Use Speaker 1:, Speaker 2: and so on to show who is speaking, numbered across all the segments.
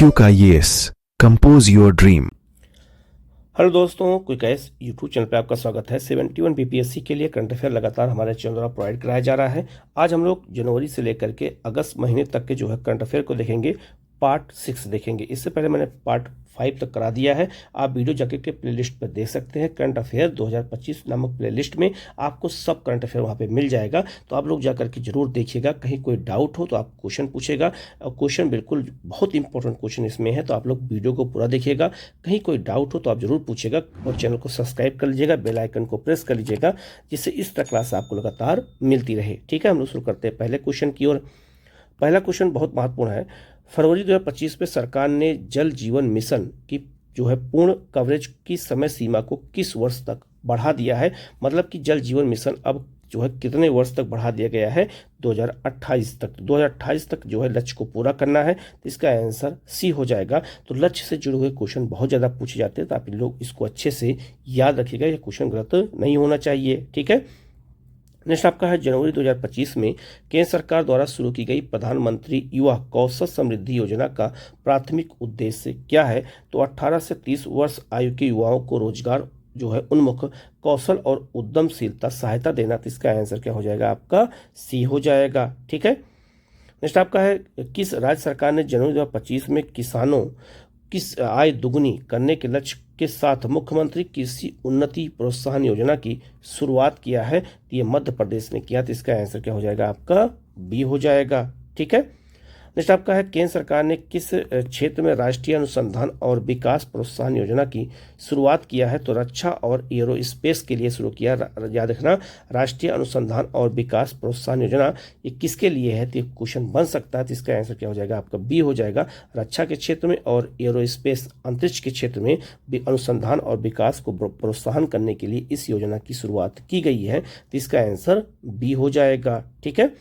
Speaker 1: IQ का yes compose your dream.
Speaker 2: Hello दोस्तों, quick S YouTube channel पे आपका स्वागत है। 71 बीपीएससी के लिए करंट अफेयर लगातार हमारे चैनल द्वारा प्रोवाइड कराया जा रहा है। आज हम लोग जनवरी से लेकर के अगस्त महीने तक के जो है करंट अफेयर को देखेंगे। पार्ट 6 देखेंगे। इससे पहले मैंने पार्ट 5 तक करा दिया है। आप वीडियो जाके के प्लेलिस्ट पर देख सकते हैं। करंट अफेयर 2025 नामक प्लेलिस्ट में आपको सब करंट अफेयर वहाँ पे मिल जाएगा। तो आप लोग जाकर के जरूर देखिएगा। कहीं कोई डाउट हो तो आप क्वेश्चन पूछेगा, और क्वेश्चन बिल्कुल बहुत इंपॉर्टेंट क्वेश्चन इसमें है, तो आप लोग वीडियो को पूरा देखिएगा। कहीं कोई डाउट हो तो आप जरूर पूछेगा, और चैनल को सब्सक्राइब कर लीजिएगा, बेल आइकन को प्रेस कर लीजिएगा, जिससे इस तरह क्लास आपको लगातार मिलती रहे। ठीक है, हम लोग शुरू करते हैं पहले क्वेश्चन की ओर। पहला क्वेश्चन बहुत महत्वपूर्ण है। फरवरी 2025 में सरकार ने जल जीवन मिशन की जो है पूर्ण कवरेज की समय सीमा को किस वर्ष तक बढ़ा दिया है? मतलब कि जल जीवन मिशन अब जो है कितने वर्ष तक बढ़ा दिया गया है? 2028 तक। 2028 तक जो है लक्ष्य को पूरा करना है। तो इसका आंसर सी हो जाएगा। तो लक्ष्य से जुड़े हुए क्वेश्चन बहुत ज़्यादा पूछे जाते हैं, तो आप लोग इसको अच्छे से याद रखिएगा। यह क्वेश्चन गलत नहीं होना चाहिए। ठीक है, नेक्स्ट आपका है जनवरी 2025 में केंद्र सरकार द्वारा शुरू की गई प्रधानमंत्री युवा कौशल समृद्धि योजना का प्राथमिक उद्देश्य क्या है? तो 18 से 30 वर्ष आयु के युवाओं को रोजगार जो है उन्मुख कौशल और उद्यमशीलता सहायता देना। तो इसका आंसर क्या हो जाएगा? आपका सी हो जाएगा। ठीक है, नेक्स्ट आपका है किस राज्य सरकार ने जनवरी 2025 में किसानों किस आय दुगुनी करने के लक्ष्य के साथ मुख्यमंत्री कृषि उन्नति प्रोत्साहन योजना की शुरुआत किया है? तो ये मध्य प्रदेश ने किया। तो इसका आंसर क्या हो जाएगा? आपका बी हो जाएगा। ठीक है, नेक्स्ट आपका है केंद्र सरकार ने किस क्षेत्र में राष्ट्रीय अनुसंधान और विकास प्रोत्साहन योजना की शुरुआत किया है? तो रक्षा और एरोस्पेस के लिए शुरू किया। याद रखना, राष्ट्रीय अनुसंधान और विकास प्रोत्साहन योजना ये किसके लिए है? तो ये क्वेश्चन बन सकता है। तो इसका आंसर क्या हो जाएगा? आपका बी हो जाएगा। रक्षा के क्षेत्र में और एरोस्पेस अंतरिक्ष के क्षेत्र में भी अनुसंधान और विकास को प्रोत्साहन करने के लिए इस योजना की शुरुआत की गई है। तो इसका आंसर बी हो जाएगा। ठीक है,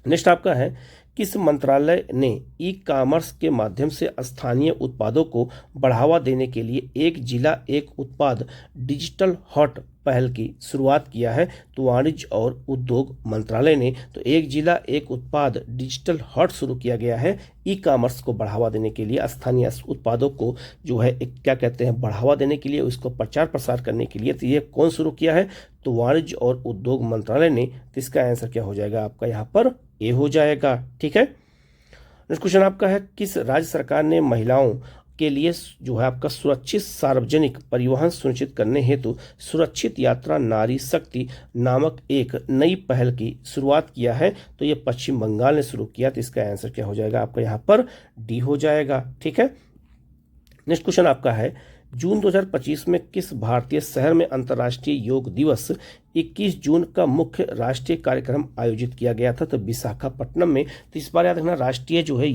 Speaker 2: नेक्स्ट आपका है किस मंत्रालय ने ई कॉमर्स के माध्यम से स्थानीय उत्पादों को बढ़ावा देने के लिए एक जिला एक उत्पाद डिजिटल हॉट पहल की शुरुआत किया है? तो वाणिज्य और उद्योग मंत्रालय ने तो एक जिला एक उत्पाद डिजिटल हॉट शुरू किया गया है ई कॉमर्स को बढ़ावा देने के लिए, स्थानीय उत्पादों को जो है क्या कहते हैं बढ़ावा देने के लिए, उसको प्रचार प्रसार करने के लिए। तो ये कौन शुरू किया है? तो वाणिज्य और उद्योग मंत्रालय ने। तो इसका आंसर क्या हो जाएगा? आपका यहाँ पर ए हो जाएगा। ठीक है, नेक्स्ट क्वेश्चन आपका है किस राज्य सरकार ने महिलाओं के लिए जो है आपका सुरक्षित सार्वजनिक परिवहन सुनिश्चित करने हेतु सुरक्षित यात्रा नारी शक्ति नामक एक नई पहल की शुरुआत किया है? तो ये पश्चिम बंगाल ने शुरू किया। तो इसका आंसर क्या हो जाएगा? आपका यहाँ पर डी हो जाएगा। ठीक है, नेक्स्ट क्वेश्चन आपका है जून 2025 में किस भारतीय शहर में अंतर्राष्ट्रीय योग दिवस 21 जून का मुख्य राष्ट्रीय कार्यक्रम आयोजित किया गया था? तो विशाखापट्टनम में। तो इस बार याद रखना, राष्ट्रीय जो है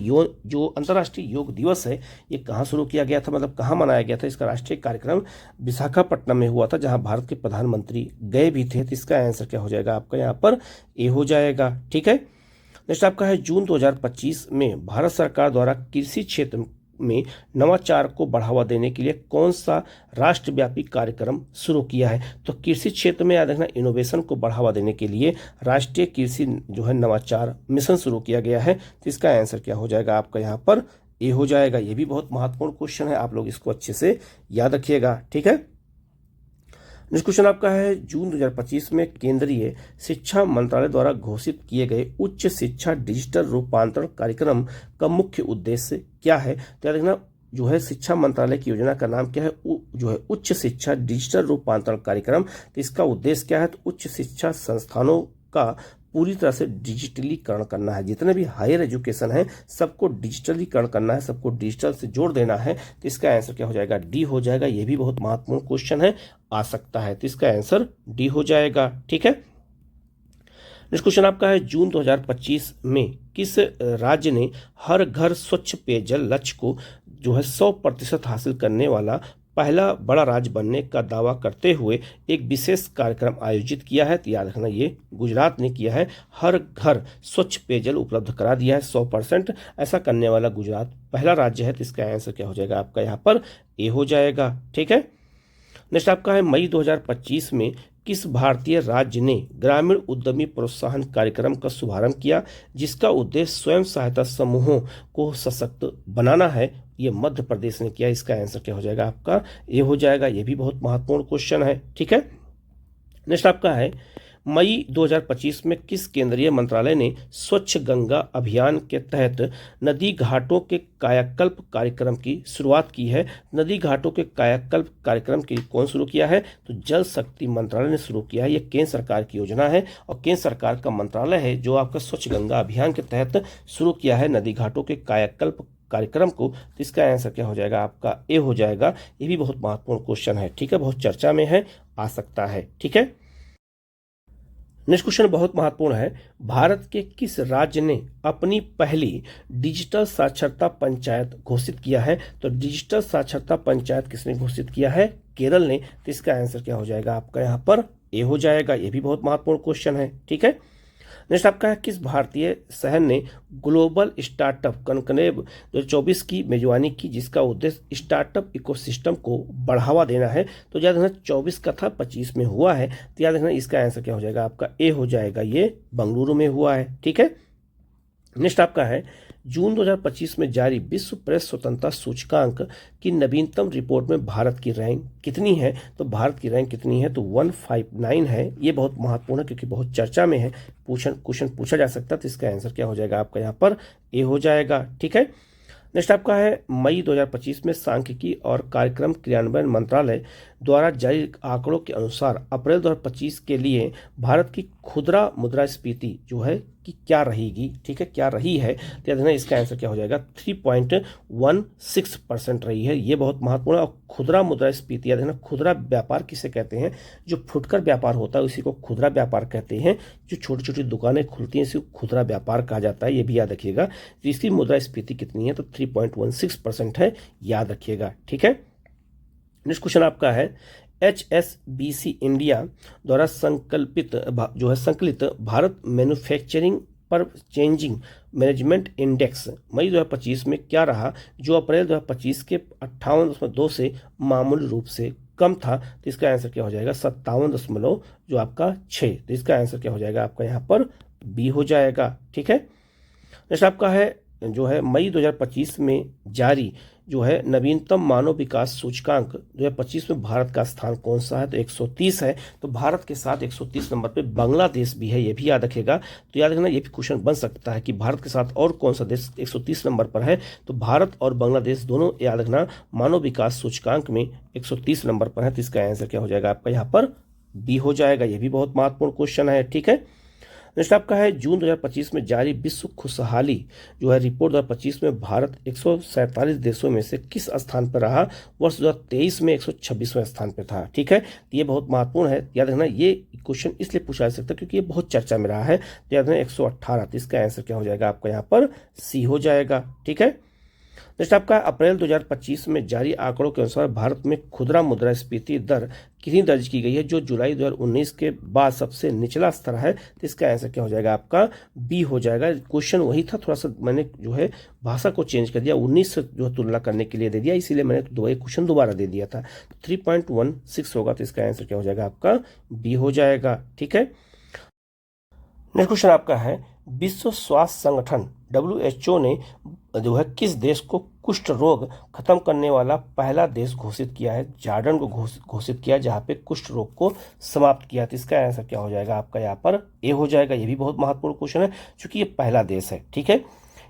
Speaker 2: जो अंतर्राष्ट्रीय योग दिवस है ये कहाँ शुरू किया गया था, मतलब कहाँ मनाया गया था? इसका राष्ट्रीय कार्यक्रम विशाखापट्टनम में हुआ था, जहाँ भारत के प्रधानमंत्री गए भी थे। तो इसका आंसर क्या हो जाएगा? आपका यहाँ पर ए हो जाएगा। ठीक है, नेक्स्ट आपका है जून 2025 में भारत सरकार द्वारा कृषि क्षेत्र में नवाचार को बढ़ावा देने के लिए कौन सा राष्ट्रव्यापी कार्यक्रम शुरू किया है? तो कृषि क्षेत्र में याद रखना, इनोवेशन को बढ़ावा देने के लिए राष्ट्रीय कृषि जो है नवाचार मिशन शुरू किया गया है। तो इसका आंसर क्या हो जाएगा? आपका यहाँ पर ए हो जाएगा। ये भी बहुत महत्वपूर्ण क्वेश्चन है, आप लोग इसको अच्छे से याद रखिएगा। ठीक है, नेक्स्ट क्वेश्चन आपका है जून 2025 में केंद्रीय शिक्षा मंत्रालय द्वारा घोषित किए गए उच्च शिक्षा डिजिटल रूपांतरण कार्यक्रम का मुख्य उद्देश्य क्या है? तो याद रखना, जो है शिक्षा मंत्रालय की योजना का नाम क्या है? जो है उच्च शिक्षा डिजिटल रूपांतरण कार्यक्रम। तो इसका उद्देश्य क्या है? तो उच्च शिक्षा संस्थानों का पूरी तरह से डिजिटलीकरण करना है। जितने भी हायर एजुकेशन है सबको डिजिटलीकरण करना है, सबको डिजिटल से जोड़ देना है। तो इसका आंसर क्या हो जाएगा? डी हो जाएगा। ये भी बहुत महत्वपूर्ण क्वेश्चन है, आ सकता है। तो इसका आंसर डी हो जाएगा। ठीक है, नेक्स्ट क्वेश्चन आपका है जून 2025 में किस राज्य ने हर घर स्वच्छ पेयजल लक्ष्य को जो है 100% हासिल करने वाला पहला बड़ा राज्य बनने का दावा करते हुए एक विशेष कार्यक्रम आयोजित किया है? तो याद रखना, ये गुजरात ने किया है। हर घर स्वच्छ पेयजल उपलब्ध करा दिया है 100%। ऐसा करने वाला गुजरात पहला राज्य है। तो इसका आंसर क्या हो जाएगा? आपका यहाँ पर ए हो जाएगा। ठीक है, नेक्स्ट आपका है मई 2025 में किस भारतीय राज्य ने ग्रामीण उद्यमी प्रोत्साहन कार्यक्रम का शुभारंभ किया, जिसका उद्देश्य स्वयं सहायता समूहों को सशक्त बनाना है? ये मध्य प्रदेश ने किया। इसका आंसर क्या हो जाएगा आपका? ये हो जाएगा। ये भी बहुत महत्वपूर्ण क्वेश्चन है। ठीक है, नेक्स्ट आपका है, मई 2025 में किस केंद्रीय मंत्रालय ने स्वच्छ गंगा अभियान के तहत नदी घाटों के कायाकल्प कार्यक्रम की शुरुआत की है? नदी घाटों के कायाकल्प कार्यक्रम की कौन शुरू किया है? तो जल शक्ति मंत्रालय ने शुरू किया है। ये केंद्र सरकार की योजना है और केंद्र सरकार का मंत्रालय है जो आपका स्वच्छ गंगा अभियान के तहत शुरू किया है नदी घाटों के कायाकल्प कार्यक्रम को। तो इसका आंसर क्या हो जाएगा आपका? ए हो जाएगा। ये भी बहुत महत्वपूर्ण क्वेश्चन है। ठीक है, बहुत चर्चा में है, आ सकता है। ठीक है, नेक्स्ट क्वेश्चन बहुत महत्वपूर्ण है। भारत के किस राज्य ने अपनी पहली डिजिटल साक्षरता पंचायत घोषित किया है? तो डिजिटल साक्षरता पंचायत किसने घोषित किया है? केरल ने। तो इसका आंसर क्या हो जाएगा आपका? यहाँ पर ए हो जाएगा। ये भी बहुत महत्वपूर्ण क्वेश्चन है। ठीक है, नेक्स्ट आपका है, किस भारतीय शहर ने ग्लोबल स्टार्टअप कॉन्क्लेव 2024 की मेजबानी की, जिसका उद्देश्य स्टार्टअप इकोसिस्टम को बढ़ावा देना है? तो याद रखना 24 का था, 25 में हुआ है। तो याद रखना इसका आंसर क्या हो जाएगा आपका? ए हो जाएगा। ये बेंगलुरु में हुआ है। ठीक है, नेक्स्ट आपका है, जून 2025 में जारी विश्व प्रेस स्वतंत्रता सूचकांक की नवीनतम रिपोर्ट में भारत की रैंक कितनी है? तो भारत की रैंक कितनी है? तो 159 है। ये बहुत महत्वपूर्ण है क्योंकि बहुत चर्चा में है, क्वेश्चन पूछा जा सकता है। तो इसका आंसर क्या हो जाएगा आपका? यहाँ पर ए हो जाएगा। ठीक है, नेक्स्ट आपका है, मई 2025 में सांख्यिकी और कार्यक्रम क्रियान्वयन मंत्रालय द्वारा जारी आंकड़ों के अनुसार अप्रैल 2025 के लिए भारत की खुदरा मुद्रास्फीति जो है कि क्या रहेगी? ठीक है, क्या रही है? तो याद रखना इसका आंसर क्या हो जाएगा? 3.16% रही है। ये बहुत महत्वपूर्ण है। और खुदरा मुद्रास्फीति याद रखना, खुदरा व्यापार किसे कहते हैं? जो फुटकर व्यापार होता है उसी को खुदरा व्यापार कहते हैं। जो छोटी छोटी दुकानें खुलती हैं इसी को खुदरा व्यापार कहा जाता है। ये भी याद रखिएगा। तो इसकी मुद्रास्फीति कितनी है? तो 3.16% है, याद रखिएगा। ठीक है, नेक्स्ट क्वेश्चन आपका है, HSBC इंडिया द्वारा संकलित भारत मैन्युफैक्चरिंग पर चेंजिंग मैनेजमेंट इंडेक्स मई 2025 में क्या रहा, जो अप्रैल 2025 के 58.2 से मामूली रूप से कम था? तो इसका आंसर क्या हो जाएगा? 57 जो आपका 6। तो इसका आंसर क्या हो जाएगा आपका? यहाँ पर बी हो जाएगा। ठीक है, नेक्स्ट आपका है, जो है मई 2025 में जारी जो है नवीनतम मानव विकास सूचकांक 2025 में भारत का स्थान कौन सा है? तो 130 है। तो भारत के साथ 130 नंबर पे बांग्लादेश भी है, ये भी याद रखिएगा। तो याद रखना ये भी क्वेश्चन बन सकता है कि भारत के साथ और कौन सा देश 130 नंबर पर है? तो भारत और बांग्लादेश दोनों याद रखना मानव विकास सूचकांक में 130 नंबर पर है। तो इसका आंसर क्या हो जाएगा आपका? यहाँ पर बी हो जाएगा। ये भी बहुत महत्वपूर्ण क्वेश्चन है। ठीक है, नेक्स्ट आपका है, जून 2025 में जारी विश्व खुशहाली जो है रिपोर्ट 2025 में भारत 147 देशों में से किस स्थान पर रहा? वर्ष 2023 में 126वें स्थान पर था। ठीक है, तो ये बहुत महत्वपूर्ण है, याद रखना। ये क्वेश्चन इसलिए पूछा जा सकता है क्योंकि ये बहुत चर्चा में रहा है। तो याद रखना 118। तो इसका आंसर क्या हो जाएगा आपका? यहाँ पर सी हो जाएगा। ठीक है, नेक्स्ट आपका अप्रैल 2025 में जारी आंकड़ों के अनुसार भारत में खुदरा मुद्रास्फीति दर कितनी दर्ज की गई है, जो जुलाई 2019 के बाद सबसे निचला स्तर है? तो इसका आंसर क्या हो जाएगा आपका? बी हो जाएगा। क्वेश्चन वही था, थोड़ा सा मैंने जो है भाषा को चेंज कर दिया, 19 से जो है तुलना करने के लिए दे दिया, इसीलिए मैंने क्वेश्चन दोबारा दे दिया था। 3.16 होगा। तो इसका आंसर क्या हो जाएगा आपका? बी हो जाएगा। ठीक है, नेक्स्ट क्वेश्चन आपका है, विश्व स्वास्थ्य संगठन WHO ने जो है किस देश को कुष्ठ रोग खत्म करने वाला पहला देश घोषित किया है? जॉर्डन को घोषित किया, जहां पे कुष्ठ रोग को समाप्त किया। तो इसका आंसर क्या हो जाएगा आपका? यहाँ पर ए हो जाएगा। ये भी बहुत महत्वपूर्ण क्वेश्चन है क्योंकि ये पहला देश है। ठीक है,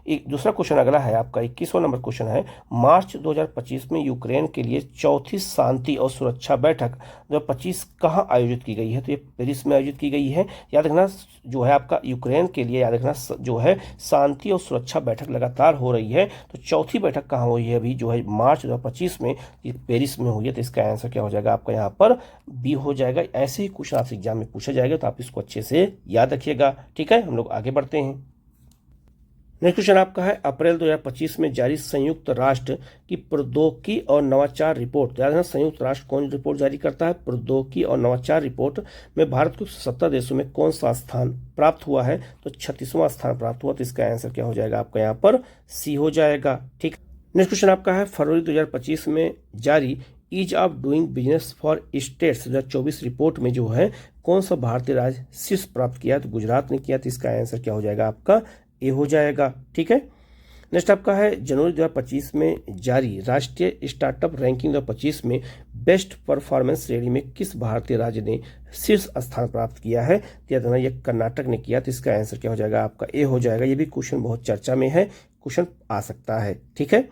Speaker 2: एक दूसरा क्वेश्चन अगला है आपका 21वां नंबर क्वेश्चन है, मार्च 2025 में यूक्रेन के लिए चौथी शांति और सुरक्षा बैठक 2025 कहाँ आयोजित की गई है? तो ये पेरिस में आयोजित की गई है। याद रखना जो है आपका यूक्रेन के लिए याद रखना जो है शांति और सुरक्षा बैठक लगातार हो रही है। तो चौथी बैठक कहाँ हुई है अभी? जो है मार्च 2025 में ये पेरिस में हुई है। तो इसका आंसर क्या हो जाएगा आपका? यहाँ पर बी हो जाएगा। ऐसे ही क्वेश्चन आपसे एग्जाम में पूछा जाएगा, तो आप इसको अच्छे से याद रखिएगा। ठीक है, हम लोग आगे बढ़ते हैं। नेक्स्ट क्वेश्चन आपका है, अप्रैल 2025 में जारी संयुक्त राष्ट्र की प्रौद्योगिकी और नवाचार रिपोर्ट। याद रखना संयुक्त राष्ट्र कौन रिपोर्ट जारी करता है? प्रौद्योगिकी और नवाचार रिपोर्ट में भारत को 70 देशों में कौन सा स्थान प्राप्त हुआ है? तो 36वां स्थान प्राप्त हुआ। तो इसका आंसर क्या हो जाएगा आपका? यहाँ पर सी हो जाएगा। ठीक, नेक्स्ट क्वेश्चन आपका है, फरवरी 2025 में जारी ease of doing business for states 2024 report में जो है कौन सा भारतीय राज्य शीर्ष प्राप्त किया? तो गुजरात ने किया। तो इसका आंसर क्या हो जाएगा आपका? ए हो जाएगा। ठीक है। नेक्स्ट आपका है जनवरी 2025 में जारी राष्ट्रीय स्टार्टअप रैंकिंग 2025 में बेस्ट परफॉर्मेंस श्रेणी में किस भारतीय राज्य ने शीर्ष स्थान प्राप्त किया है? तो याद रखना ये कर्नाटक ने किया। तो इसका आंसर क्या हो जाएगा आपका? ए हो जाएगा। ये भी क्वेश्चन बहुत चर्चा में है, क्वेश्चन आ सकता है। ठीक है।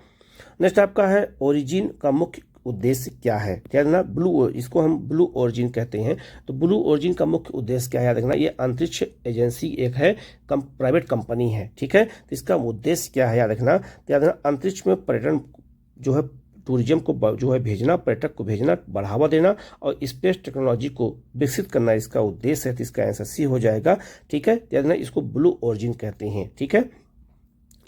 Speaker 2: नेक्स्ट आपका है ओरिजिन का मुख्य उद्देश्य क्या है? याद रखना ब्लू, इसको हम ब्लू ओरिजिन कहते हैं। तो ब्लू ओरिजिन का मुख्य उद्देश्य क्या है? याद रखना ये अंतरिक्ष एजेंसी एक है, प्राइवेट कंपनी है। ठीक है। तो इसका उद्देश्य क्या है? याद रखना। तो याद रखना अंतरिक्ष में पर्यटन जो है, टूरिज्म को जो है भेजना, पर्यटक को भेजना, बढ़ावा देना और स्पेस टेक्नोलॉजी को विकसित करना इसका उद्देश्य है। तो इसका आंसर सी हो जाएगा। ठीक है। याद रखना इसको ब्लू ओरिजिन कहते हैं। ठीक है।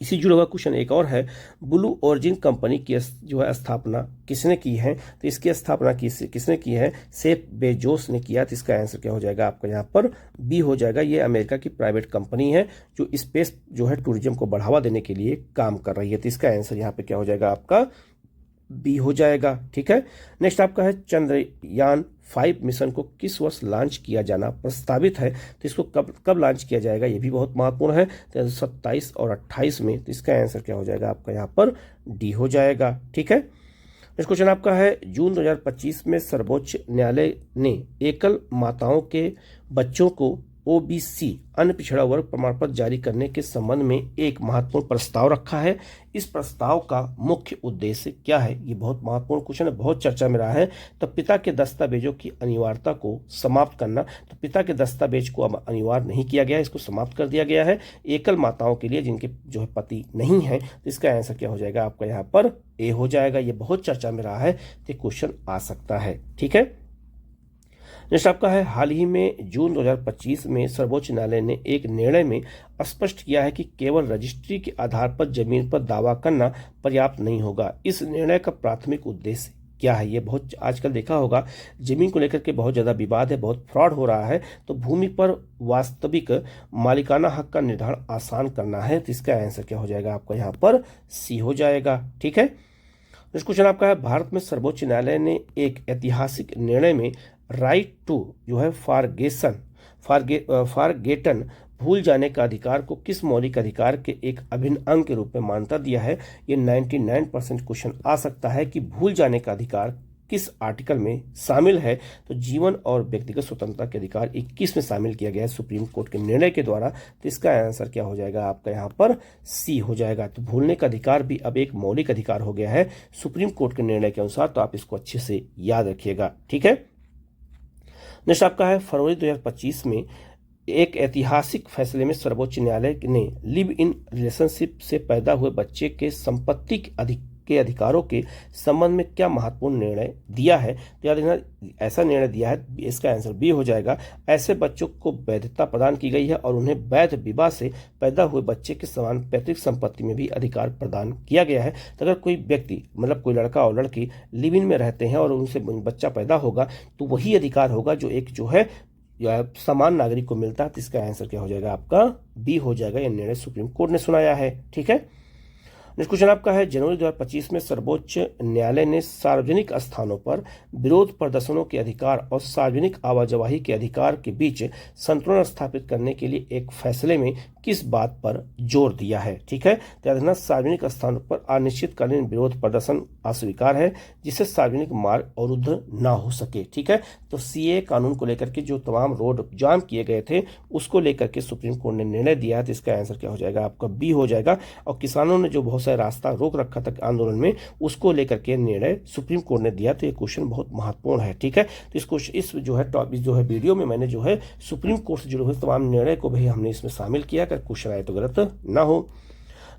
Speaker 2: इसी जुड़ा हुआ क्वेश्चन एक और है, ब्लू ओरिजिन कंपनी की जो है स्थापना किसने की है? तो इसकी स्थापना किसने की है? सेफ बेजोस ने किया। तो इसका आंसर क्या हो जाएगा आपका? यहाँ पर बी हो जाएगा। ये अमेरिका की प्राइवेट कंपनी है जो स्पेस जो है टूरिज्म को बढ़ावा देने के लिए काम कर रही है। तो इसका आंसर यहाँ पे क्या हो जाएगा आपका? बी हो जाएगा। ठीक है। नेक्स्ट आपका है चंद्रयान 5 मिशन को किस वर्ष लॉन्च किया जाना प्रस्तावित है? तो इसको कब लॉन्च किया जाएगा? ये भी बहुत महत्वपूर्ण है। तो 27 और 28 में। तो इसका आंसर क्या हो जाएगा आपका? यहाँ पर डी हो जाएगा। ठीक है। नेक्स्ट क्वेश्चन आपका है जून 2025 में सर्वोच्च न्यायालय ने एकल माताओं के बच्चों को ओबीसी अन्य पिछड़ा वर्ग प्रमाण पत्र जारी करने के संबंध में एक महत्वपूर्ण प्रस्ताव रखा है। इस प्रस्ताव का मुख्य उद्देश्य क्या है? ये बहुत महत्वपूर्ण क्वेश्चन है, बहुत चर्चा में रहा है। तो पिता के दस्तावेजों की अनिवार्यता को समाप्त करना। तो पिता के दस्तावेज को अब अनिवार्य नहीं किया गया है, इसको समाप्त कर दिया गया है एकल माताओं के लिए जिनके जो है पति नहीं है। तो इसका आंसर क्या हो जाएगा आपका? यहाँ पर ए हो जाएगा। ये बहुत चर्चा में रहा है, तो क्वेश्चन आ सकता है। ठीक है। नेक्स्ट आपका है हाल ही में जून 2025 में सर्वोच्च न्यायालय ने एक निर्णय में स्पष्ट किया है कि केवल रजिस्ट्री के आधार पर जमीन पर दावा करना पर्याप्त नहीं होगा। इस निर्णय का प्राथमिक उद्देश्य क्या है? ये बहुत आजकल देखा होगा, जमीन को लेकर के बहुत ज़्यादा विवाद है, बहुत फ्रॉड हो रहा है। तो भूमि पर वास्तविक मालिकाना हक का निर्धारण आसान करना है। तो इसका आंसर क्या हो जाएगा आपका? यहाँ पर सी हो जाएगा। ठीक है। नेक्स्ट क्वेश्चन आपका है भारत में सर्वोच्च न्यायालय ने एक ऐतिहासिक निर्णय में राइट टू जो है फॉरगेटन भूल जाने का अधिकार को किस मौलिक अधिकार के एक अभिन्न अंग के रूप में मान्यता दिया है? ये 99% क्वेश्चन आ सकता है कि भूल जाने का अधिकार किस आर्टिकल में शामिल है? तो जीवन और व्यक्तिगत स्वतंत्रता के अधिकार 21 में शामिल किया गया है सुप्रीम कोर्ट के निर्णय के द्वारा। तो इसका आंसर क्या हो जाएगा आपका? यहाँ पर सी हो जाएगा। तो भूलने का अधिकार भी अब एक मौलिक अधिकार हो गया है सुप्रीम कोर्ट के निर्णय के अनुसार। तो आप इसको अच्छे से याद रखिएगा। ठीक है। नेक्स्ट आपका है फरवरी 2025 में एक ऐतिहासिक फैसले में सर्वोच्च न्यायालय ने लिव इन रिलेशनशिप से पैदा हुए बच्चे के संपत्ति के अधिकारों के संबंध में क्या महत्वपूर्ण निर्णय दिया है? तो याद रखना ऐसा निर्णय दिया है, इसका आंसर बी हो जाएगा। ऐसे बच्चों को वैधता प्रदान की गई है और उन्हें वैध विवाह से पैदा हुए बच्चे के समान पैतृक संपत्ति में भी अधिकार प्रदान किया गया है। तो अगर कोई व्यक्ति मतलब कोई लड़का और लड़की लिव इन में रहते हैं और उनसे बच्चा पैदा होगा तो वही अधिकार होगा जो एक जो है समान नागरिक को मिलता है। तो इसका आंसर क्या हो जाएगा आपका? बी हो जाएगा। यह निर्णय सुप्रीम कोर्ट ने सुनाया है। ठीक है। नेक्स्ट क्वेश्चन आपका है जनवरी 2025 में सर्वोच्च न्यायालय ने सार्वजनिक स्थानों पर विरोध प्रदर्शनों के अधिकार और सार्वजनिक आवाजाही के अधिकार के बीच संतुलन स्थापित करने के लिए एक फैसले में किस बात पर जोर दिया है? ठीक है। तो याद रखना सार्वजनिक स्थानों पर अनिश्चितकालीन विरोध प्रदर्शन अस्वीकार है जिससे सार्वजनिक मार्ग अवरुद्ध ना हो सके। ठीक है। तो सीए कानून को लेकर के जो तमाम रोड जाम किए गए थे उसको लेकर के सुप्रीम कोर्ट ने निर्णय दिया है। तो इसका आंसर क्या हो जाएगा आपका? बी हो जाएगा। और किसानों ने जो बहुत सारे रास्ता रोक रखा था आंदोलन में उसको लेकर के निर्णय सुप्रीम कोर्ट ने दिया। तो ये क्वेश्चन बहुत महत्वपूर्ण है। ठीक है। तो इस जो है टॉपिक जो है वीडियो में मैंने जो है सुप्रीम कोर्ट से जुड़े हुए तमाम निर्णय को भी हमने इसमें शामिल किया, अगर क्वेश्चन आए तो गलत ना हो।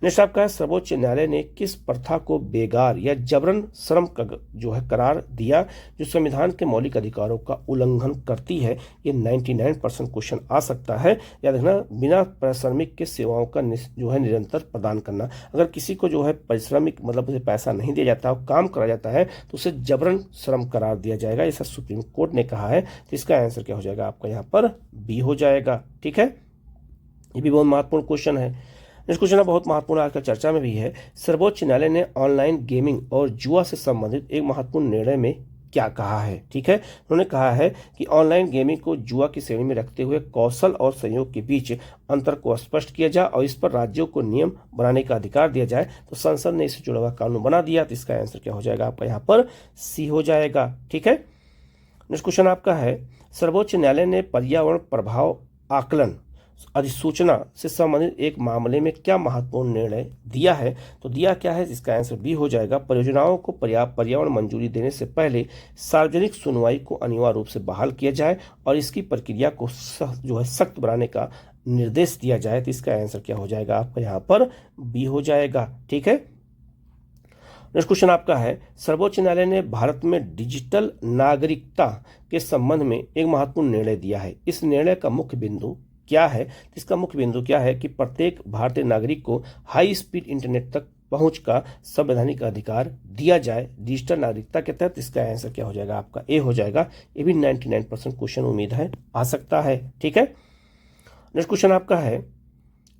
Speaker 2: नेक्स्ट आपका सर्वोच्च न्यायालय ने किस प्रथा को बेगार या जबरन श्रम का जो है करार दिया जो संविधान के मौलिक अधिकारों का उल्लंघन करती है? ये 99% क्वेश्चन आ सकता है। याद रखना बिना पारिश्रमिक के सेवाओं का जो है निरंतर प्रदान करना। अगर किसी को जो है पारिश्रमिक मतलब उसे पैसा नहीं दिया जाता, काम करा जाता है तो उसे जबरन श्रम करार दिया जाएगा, ऐसा सुप्रीम कोर्ट ने कहा है। तो इसका आंसर क्या हो जाएगा आपका? यहाँ पर बी हो जाएगा। ठीक है। ये भी बहुत महत्वपूर्ण क्वेश्चन है। नेक्स्ट क्वेश्चन बहुत महत्वपूर्ण आजकल चर्चा में भी है। सर्वोच्च न्यायालय ने ऑनलाइन गेमिंग और जुआ से संबंधित एक महत्वपूर्ण निर्णय में क्या कहा है? ठीक है, उन्होंने कहा है कि ऑनलाइन गेमिंग को जुआ की श्रेणी में रखते हुए कौशल और संयोग के बीच अंतर को स्पष्ट किया जाए और इस पर राज्यों को नियम बनाने का अधिकार दिया जाए। तो संसद ने इससे जुड़ा हुआ कानून बना दिया। तो इसका आंसर क्या हो जाएगा आपका यहाँ पर? सी हो जाएगा। ठीक है, नेक्स्ट क्वेश्चन आपका है, सर्वोच्च न्यायालय ने पर्यावरण प्रभाव आकलन अधिसूचना से संबंधित एक मामले में क्या महत्वपूर्ण निर्णय दिया है? तो दिया क्या है? इसका आंसर बी हो जाएगा। परियोजनाओं को पर्यावरण मंजूरी देने से पहले सार्वजनिक सुनवाई को अनिवार्य रूप से बहाल किया जाए और इसकी प्रक्रिया को जो है सख्त बनाने का निर्देश दिया जाए। तो इसका आंसर क्या हो जाएगा आपका यहाँ पर? बी हो जाएगा। ठीक है, नेक्स्ट क्वेश्चन आपका है, सर्वोच्च न्यायालय ने भारत में डिजिटल नागरिकता के संबंध में एक महत्वपूर्ण निर्णय दिया है। इस निर्णय का मुख्य बिंदु क्या है? इसका मुख्य बिंदु क्या है कि प्रत्येक भारतीय नागरिक को हाई स्पीड इंटरनेट तक पहुंच का संवैधानिक अधिकार दिया जाए डिजिटल नागरिकता के तहत। इसका आंसर क्या हो जाएगा आपका? ए हो जाएगा। ये भी 99% क्वेश्चन उम्मीद है आ सकता है। ठीक है, नेक्स्ट क्वेश्चन आपका है,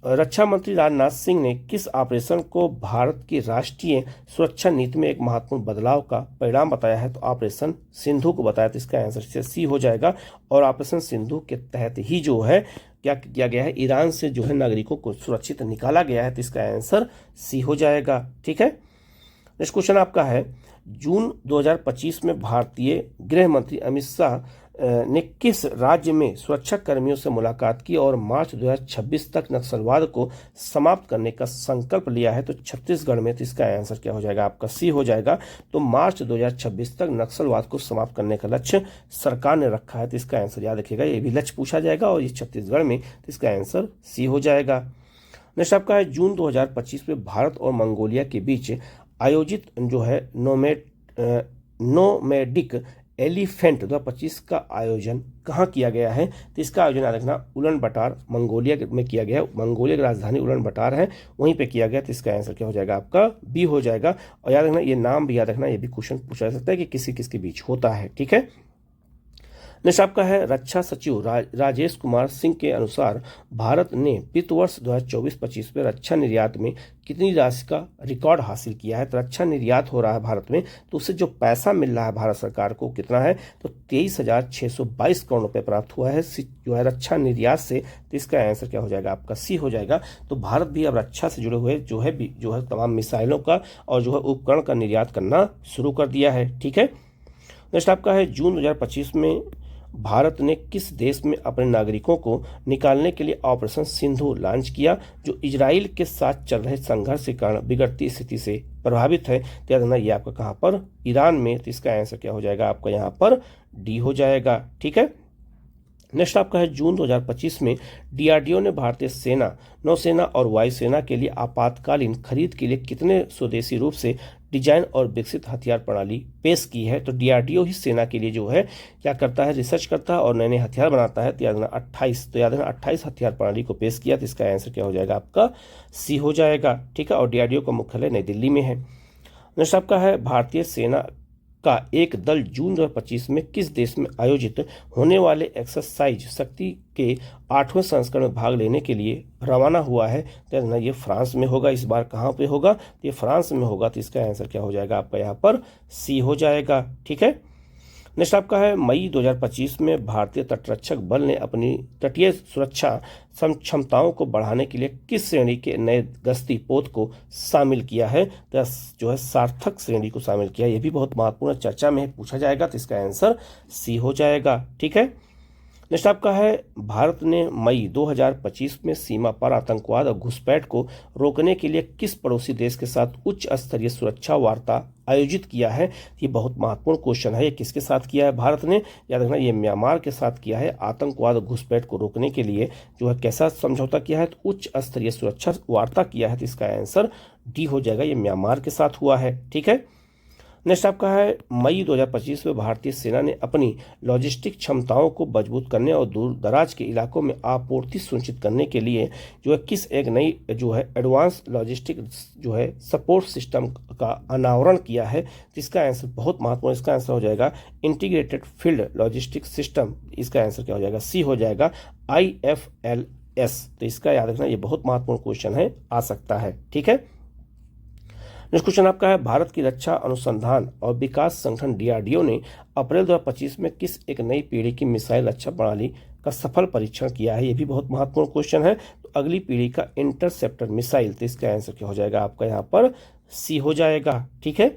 Speaker 2: रक्षा मंत्री राजनाथ सिंह ने किस ऑपरेशन को भारत की राष्ट्रीय सुरक्षा नीति में एक महत्वपूर्ण बदलाव का परिणाम बताया है? तो ऑपरेशन सिंधु को बताया। तो इसका आंसर सी हो जाएगा। और ऑपरेशन सिंधु के तहत ही जो है क्या किया गया है? ईरान से जो है नागरिकों को सुरक्षित निकाला गया है। तो इसका आंसर सी हो जाएगा। ठीक है, नेक्स्ट क्वेश्चन आपका है, जून 2025 में भारतीय गृह मंत्री अमित शाह ने किस राज्य में सुरक्षा कर्मियों से मुलाकात की और मार्च 2026 तक नक्सलवाद को समाप्त करने का संकल्प लिया है? तो छत्तीसगढ़ में। तो इसका आंसर क्या हो जाएगा आपका? सी हो जाएगा। तो मार्च 2026 तक नक्सलवाद को समाप्त करने का लक्ष्य सरकार ने रखा है। तो इसका आंसर याद रखिएगा, ये भी लक्ष्य पूछा जाएगा और ये छत्तीसगढ़ में। तो इसका आंसर सी हो जाएगा। नेक्स्ट आपका है, जून 2025 में भारत और मंगोलिया के बीच आयोजित जो है नोमैडिक एलिफेंट 2025 का आयोजन कहाँ किया गया है? तो इसका आयोजन याद रखना उलन बटार मंगोलिया में किया गया। मंगोलिया की राजधानी उलन बटार है, वहीं पे किया गया। तो इसका आंसर क्या हो जाएगा आपका? बी हो जाएगा। और याद रखना ये नाम भी याद रखना, ये भी क्वेश्चन पूछा जा सकता है कि किसी किसके बीच होता है। ठीक है, नेक्स्ट आपका है, रक्षा सचिव राजेश कुमार सिंह के अनुसार भारत ने वित्त वर्ष 2024-25 में रक्षा निर्यात में कितनी राशि का रिकॉर्ड हासिल किया है? तो रक्षा निर्यात हो रहा है भारत में, तो उससे जो पैसा मिल रहा है भारत सरकार को कितना है? तो 23,622 करोड़ रुपए प्राप्त हुआ है जो है रक्षा निर्यात से। तो इसका आंसर क्या हो जाएगा आपका? सी हो जाएगा। तो भारत भी अब रक्षा से जुड़े हुए जो है तमाम मिसाइलों का और जो है उपकरण का निर्यात करना शुरू कर दिया है। ठीक है, नेक्स्ट आपका है, जून 2025 में भारत ने किस देश में अपने नागरिकों को निकालने के लिए ऑपरेशन सिंधु लॉन्च किया, जो इजराइल के साथ चल रहे संघर्ष के कारण बिगड़ती स्थिति से प्रभावित है? तो याद रखना ये आपका कहाँ पर? ईरान में। तो इसका आंसर क्या हो जाएगा आपका यहाँ पर? डी हो जाएगा। ठीक है, नेक्स्ट आपका है, जून 2025 में डीआरडीओ ने भारतीय सेना, नौसेना और वायुसेना के लिए आपातकालीन खरीद के लिए कितने स्वदेशी रूप से डिजाइन और विकसित हथियार प्रणाली पेश की है? तो डीआरडीओ ही सेना के लिए जो है क्या करता है? रिसर्च करता है और नए नए हथियार बनाता है। तो याद रखना 28। तो याद रखना 28 हथियार प्रणाली को पेश किया। तो इसका आंसर क्या हो जाएगा आपका? सी हो जाएगा। ठीक है, और डीआरडीओ का मुख्यालय नई दिल्ली में है। नेक्स्ट आपका है, भारतीय सेना का एक दल जून 2025 में किस देश में आयोजित होने वाले एक्सरसाइज शक्ति के 8वें संस्करण में भाग लेने के लिए रवाना हुआ है? तो ये फ्रांस में होगा। इस बार कहाँ पे होगा? तो ये फ्रांस में होगा। तो इसका आंसर क्या हो जाएगा आपका यहाँ पर? सी हो जाएगा। ठीक है, नेक्स्ट आपका है, मई 2025 में भारतीय तटरक्षक बल ने अपनी तटीय सुरक्षा क्षमताओं को बढ़ाने के लिए किस श्रेणी के नए गश्ती पोत को शामिल किया है? तो जो है सार्थक श्रेणी को शामिल किया। यह भी बहुत महत्वपूर्ण चर्चा में पूछा जाएगा। तो इसका आंसर सी हो जाएगा। ठीक है, नेक्स्ट आपका है, भारत ने मई 2025 में सीमा पार आतंकवाद और घुसपैठ को रोकने के लिए किस पड़ोसी देश के साथ उच्च स्तरीय सुरक्षा वार्ता आयोजित किया है? ये बहुत महत्वपूर्ण क्वेश्चन है। ये किसके साथ किया है भारत ने? याद रखना ये म्यांमार के साथ किया है। आतंकवाद और घुसपैठ को रोकने के लिए जो है कैसा समझौता किया है? तो उच्च स्तरीय सुरक्षा वार्ता किया है। तो इसका आंसर डी हो जाएगा। ये म्यांमार के साथ हुआ है। ठीक है, नेक्स्ट आपका है, मई 2025 में भारतीय सेना ने अपनी लॉजिस्टिक क्षमताओं को मजबूत करने और दूर दराज के इलाकों में आपूर्ति सुनिश्चित करने के लिए जो है किस एक नई जो है एडवांस लॉजिस्टिक जो है सपोर्ट सिस्टम का अनावरण किया है? जिसका आंसर बहुत महत्वपूर्ण, इसका आंसर हो जाएगा इंटीग्रेटेड फील्ड लॉजिस्टिक सिस्टम। इसका आंसर क्या हो जाएगा? सी हो जाएगा। IFL तो इसका याद रखना, ये बहुत महत्वपूर्ण क्वेश्चन है, आ सकता है। ठीक है, नेक्स्ट क्वेश्चन आपका है, भारत की रक्षा अनुसंधान और विकास संगठन DRDO ने अप्रैल 2025 में किस एक नई पीढ़ी की मिसाइल रक्षा प्रणाली का सफल परीक्षण किया है? ये भी बहुत महत्वपूर्ण क्वेश्चन है। तो अगली पीढ़ी का इंटरसेप्टर मिसाइल, तो इसका आंसर क्या हो जाएगा आपका यहाँ पर? सी हो जाएगा। ठीक है,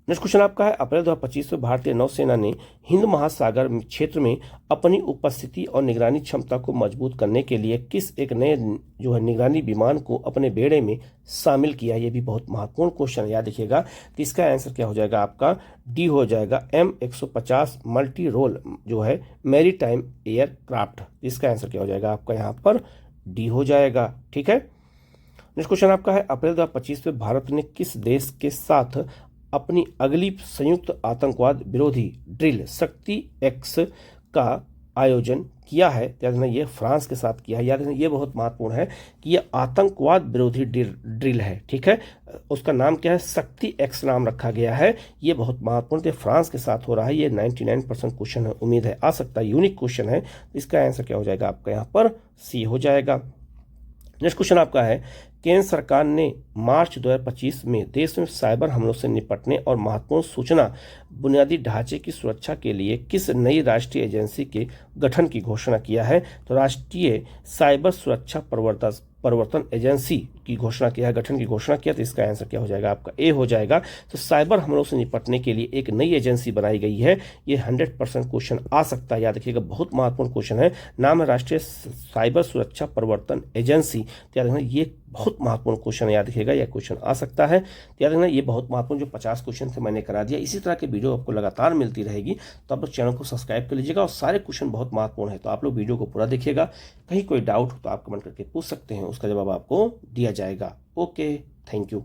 Speaker 2: नेक्स्ट क्वेश्चन आपका है, अप्रैल 2025 में भारतीय नौसेना ने हिंद महासागर क्षेत्र में अपनी उपस्थिति और निगरानी क्षमता को मजबूत करने के लिए किस एक नए जो है निगरानी विमान को अपने बेड़े में शामिल किया? ये भी बहुत महत्वपूर्ण क्वेश्चन है, याद रखिएगा। तो इसका आंसर क्या हो जाएगा आपका? डी हो जाएगा, M150 मल्टी रोल जो है मैरीटाइम एयरक्राफ्ट। इसका आंसर क्या हो जाएगा आपका यहाँ पर? डी हो जाएगा। ठीक है, नेक्स्ट क्वेश्चन आपका है, अप्रैल 2025 में भारत ने किस देश के साथ अपनी अगली संयुक्त आतंकवाद विरोधी ड्रिल शक्ति X का आयोजन किया है? याद रखना, ये फ्रांस के साथ किया है। याद रखना, ये बहुत महत्वपूर्ण है कि ये आतंकवाद विरोधी ड्रिल है। ठीक है, उसका नाम क्या है? शक्ति X नाम रखा गया है। ये बहुत महत्वपूर्ण है, फ्रांस के साथ हो रहा है। ये 99% क्वेश्चन है, उम्मीद है आ सकता है, यूनिक क्वेश्चन है। इसका आंसर क्या हो जाएगा आपका यहाँ पर? सी हो जाएगा। नेक्स्ट क्वेश्चन आपका है, केंद्र सरकार ने मार्च 2025 में देश में साइबर हमलों से निपटने और महत्वपूर्ण सूचना बुनियादी ढांचे की सुरक्षा के लिए किस नई राष्ट्रीय एजेंसी के गठन की घोषणा किया है? तो राष्ट्रीय साइबर सुरक्षा प्रवर्तन एजेंसी की घोषणा किया है, गठन की घोषणा किया। तो इसका आंसर क्या हो जाएगा आपका? ए हो जाएगा। तो साइबर हमलों से निपटने के लिए एक नई एजेंसी बनाई गई है। ये 100% क्वेश्चन आ सकता है, याद रखिएगा, बहुत महत्वपूर्ण क्वेश्चन है। नाम है राष्ट्रीय साइबर सुरक्षा प्रवर्तन एजेंसी। तो याद रखना, ये बहुत महत्वपूर्ण क्वेश्चन है, याद रखिएगा, यह क्वेश्चन आ सकता है। तो याद रखना, ये बहुत महत्वपूर्ण जो 50 क्वेश्चन थे मैंने करा दिया। इसी तरह के वीडियो आपको लगातार मिलती रहेगी, तो आप लोग चैनल को सब्सक्राइब कर लीजिएगा। और सारे क्वेश्चन बहुत महत्वपूर्ण है, तो आप लोग वीडियो को पूरा देखिएगा। कहीं कोई डाउट हो तो आप कमेंट करके पूछ सकते हैं, उसका जवाब आपको दिया जाएगा। Okay, thank you.